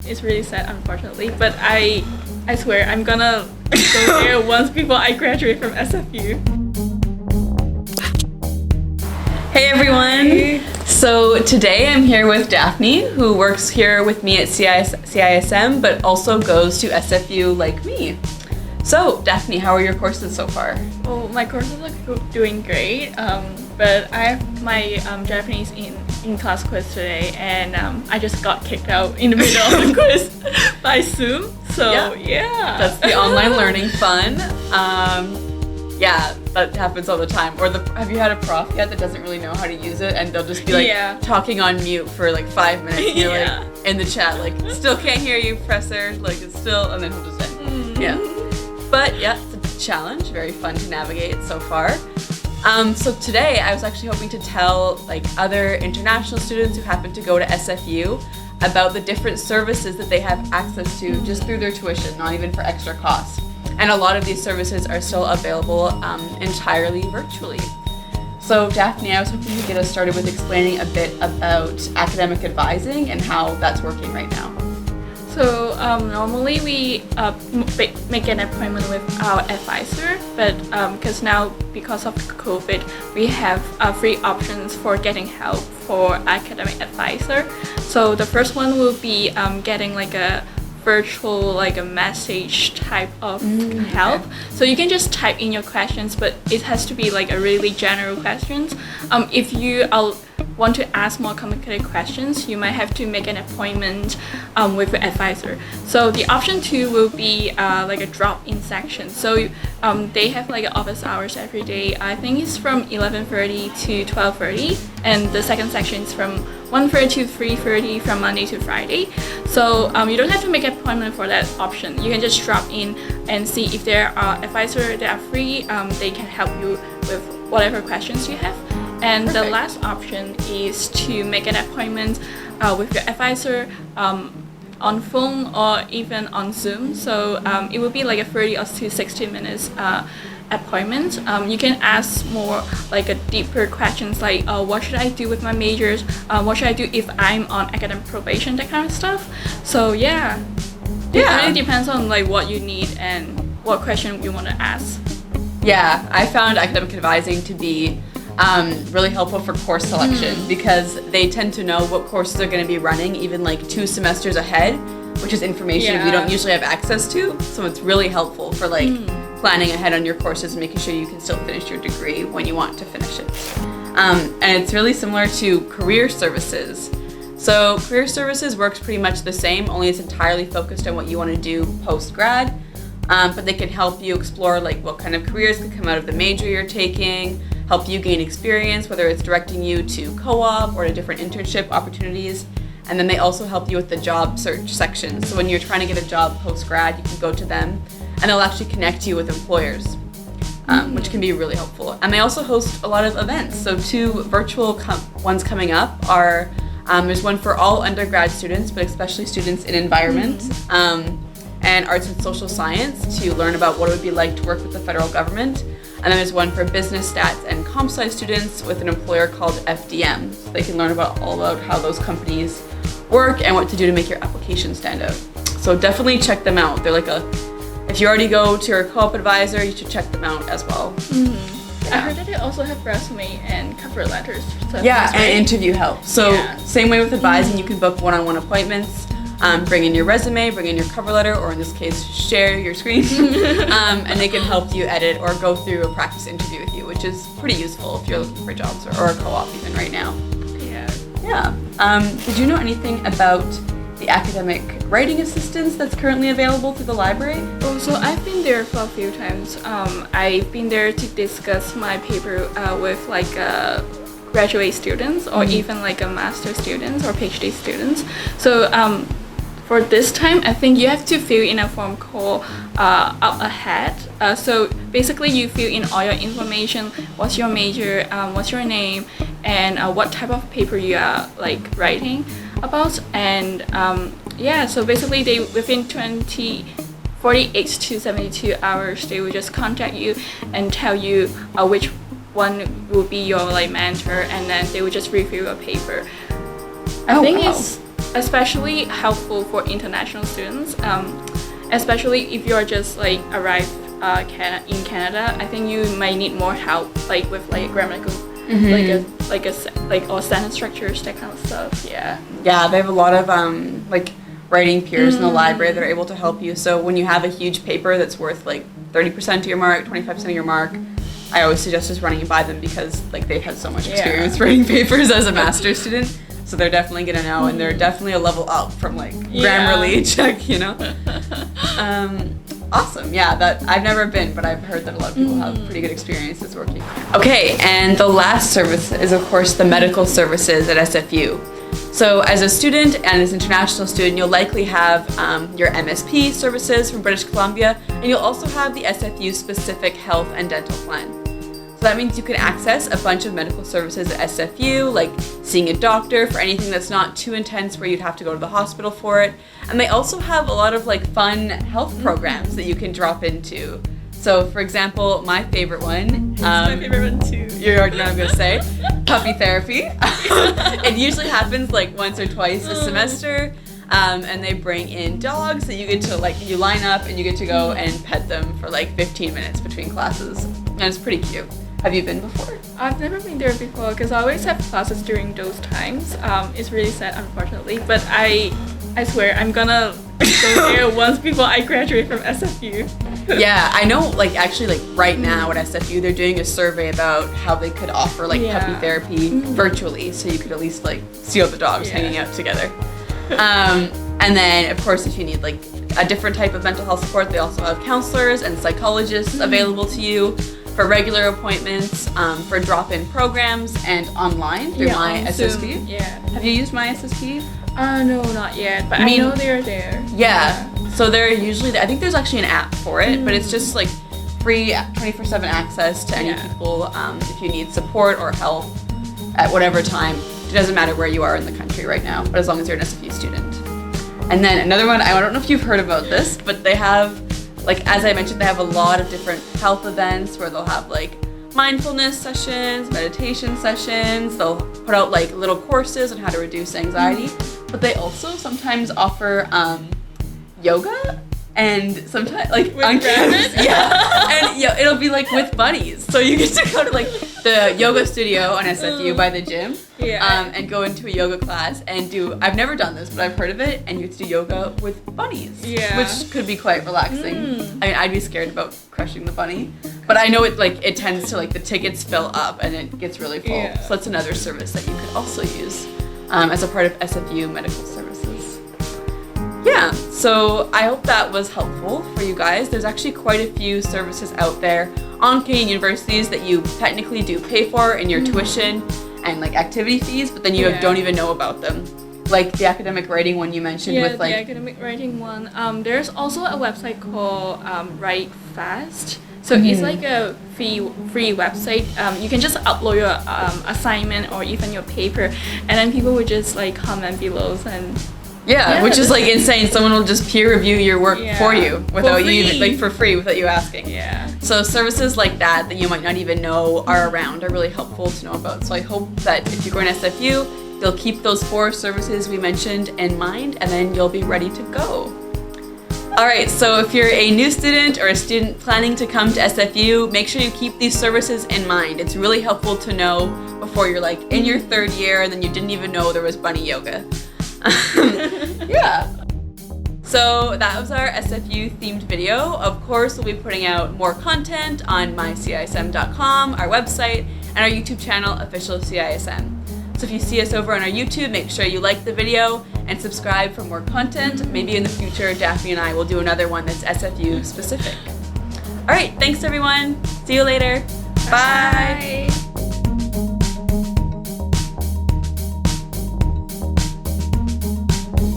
it's really sad, unfortunately. But I swear I'm gonna go there once before I graduate from SFU. Hey everyone! So today I'm here with Daphne, who works here with me at CISM, but also goes to SFU like me. So Daphne, how are your courses so far? Well, my courses are doing great, but I have my Japanese in class quiz today, and I just got kicked out in the middle of the quiz by Zoom. So yeah. That's the online learning fun. Yeah, that happens all the time. Or have you had a prof yet that doesn't really know how to use it, and they'll just be like talking on mute for like 5 minutes, and you're like in the chat like, still can't hear you, professor, like it's still, and then he'll just end. Yeah. But yeah, it's a challenge, very fun to navigate so far. So today I was actually hoping to tell like other international students who happen to go to SFU about the different services that they have access to just through their tuition, not even for extra cost. And a lot of these services are still available entirely virtually. So Daphne, I was hoping to get us started with explaining a bit about academic advising and how that's working right now. So normally we make an appointment with our advisor, but because of COVID, we have free options for getting help for academic advisor. So the first one will be getting like a virtual, like a message type of help. So you can just type in your questions, but it has to be like a really general questions. If you want to ask more complicated questions, you might have to make an appointment with your advisor. So the option 2 will be like a drop-in section. So they have like office hours every day. I think it's from 11:30 to 12:30, and the second section is from 1:30 to 3:30 from Monday to Friday. So you don't have to make an appointment for that option. You can just drop in and see if there are advisors that are free. They can help you with whatever questions you have. And the last option is to make an appointment with your advisor on phone or even on Zoom. So it will be like a 30 or to 60 minutes appointment. You can ask more like a deeper questions like what should I do with my majors? What should I do if I'm on academic probation? That kind of stuff. So it really depends on like what you need and what question you want to ask. Yeah, I found academic advising to be really helpful for course selection because they tend to know what courses are going to be running even like 2 semesters ahead, which is information we don't usually have access to. So it's really helpful for like planning ahead on your courses and making sure you can still finish your degree when you want to finish it. And it's really similar to career services. So career services works pretty much the same, only it's entirely focused on what you want to do post-grad. But they can help you explore like what kind of careers could come out of the major you're taking, help you gain experience, whether it's directing you to co-op or to different internship opportunities. And then they also help you with the job search section. So when you're trying to get a job post-grad, you can go to them and they'll actually connect you with employers, which can be really helpful. And they also host a lot of events. So 2 virtual ones coming up are, there's one for all undergrad students, but especially students in environment and arts and social science to learn about what it would be like to work with the federal government. And then there's one for business stats and comp sci students with an employer called FDM. So they can learn all about how those companies work and what to do to make your application stand out. So definitely check them out. They're like if you already go to your co-op advisor, you should check them out as well. I heard that they also have resume and cover letters. So and interview help. So same way with advising, you can book one-on-one appointments. Bring in your resume, bring in your cover letter, or in this case, share your screen, and they can help you edit or go through a practice interview with you, which is pretty useful if you're looking for jobs or a co-op even right now. Did you know anything about the academic writing assistance that's currently available through the library? Oh, so I've been there for a few times. I've been there to discuss my paper with like graduate students or even like a master students or PhD students. So for this time, I think you have to fill in a form called Up Ahead. So basically you fill in all your information, what's your major, what's your name, and what type of paper you are like writing about. And so basically they within 48 to 72 hours, they will just contact you and tell you which one will be your like mentor, and then they will just review your paper. I think it's especially helpful for international students. Especially if you're just like arrived in Canada, I think you might need more help, like with like grammatical, or sentence structures, that kind of stuff. Yeah, they have a lot of like writing peers in the library that are able to help you. So when you have a huge paper that's worth like 30% of your mark, 25% of your mark, I always suggest just running it by them because like they've had so much experience writing papers as a master's student. So they're definitely gonna know, and they're definitely a level up from like Grammarly check, you know. Awesome, yeah. That I've never been, but I've heard that a lot of people have pretty good experiences working. Okay, and the last service is of course the medical services at SFU. So as a student and as an international student, you'll likely have your MSP services from British Columbia, and you'll also have the SFU specific health and dental plan. So that means you can access a bunch of medical services at SFU, like seeing a doctor for anything that's not too intense where you'd have to go to the hospital for it. And they also have a lot of like fun health programs that you can drop into. So for example, my favorite one, my favorite one too. You already know what I'm gonna say, puppy therapy. It usually happens like once or twice a semester. And they bring in dogs that you get to you line up and you get to go and pet them for like 15 minutes between classes. And it's pretty cute. Have you been before? I've never been there before because I always have classes during those times. It's really sad, unfortunately, but I swear I'm gonna go there once before I graduate from SFU. Yeah, I know, like actually like right now at SFU they're doing a survey about how they could offer like puppy therapy virtually, so you could at least like see all the dogs hanging out together. And then of course if you need like a different type of mental health support, they also have counselors and psychologists available to you for regular appointments, for drop-in programs, and online through MySSP. Yeah. Have you used MySSP? No, not yet, but I know they're there. Yeah. So they're usually, I think there's actually an app for it, but it's just like free 24/7 access to any people if you need support or help at whatever time. It doesn't matter where you are in the country right now, but as long as you're an SFU student. And then another one, I don't know if you've heard about this, but they have, like as I mentioned, they have a lot of different health events where they'll have like mindfulness sessions, meditation sessions, they'll put out like little courses on how to reduce anxiety, but they also sometimes offer yoga and sometimes like with rabbits? And it'll be like with buddies, so you get to go to like the yoga studio on SFU by the gym and go into a yoga class and I've never done this, but I've heard of it, and you get to do yoga with bunnies, which could be quite relaxing. I mean, I'd be scared about crushing the bunny, but I know it tends to like the tickets fill up and it gets really full, so that's another service that you could also use as a part of SFU medical services. Yeah, so I hope that was helpful for you guys. There's actually quite a few services out there on Canadian universities that you technically do pay for in your tuition and like activity fees, but then you don't even know about them. Like the academic writing one you mentioned with like... the academic writing one. There's also a website called Write Fast. So it's like a free website. You can just upload your assignment or even your paper, and then people would just like comment below and... Yeah, which is like insane. Someone will just peer review your work for you without you even, like for free, without you asking. Yeah. So services like that you might not even know are around are really helpful to know about. So I hope that if you're going to SFU, you'll keep those 4 services we mentioned in mind, and then you'll be ready to go. All right, so if you're a new student or a student planning to come to SFU, make sure you keep these services in mind. It's really helpful to know before you're like in your 3rd year and then you didn't even know there was bunny yoga. Yeah. So that was our SFU themed video. Of course, we'll be putting out more content on mycism.com, our website, and our YouTube channel, Official CISM. So if you see us over on our YouTube, make sure you like the video and subscribe for more content. Maybe in the future, Daphne and I will do another one that's SFU specific. All right, thanks everyone. See you later. Bye.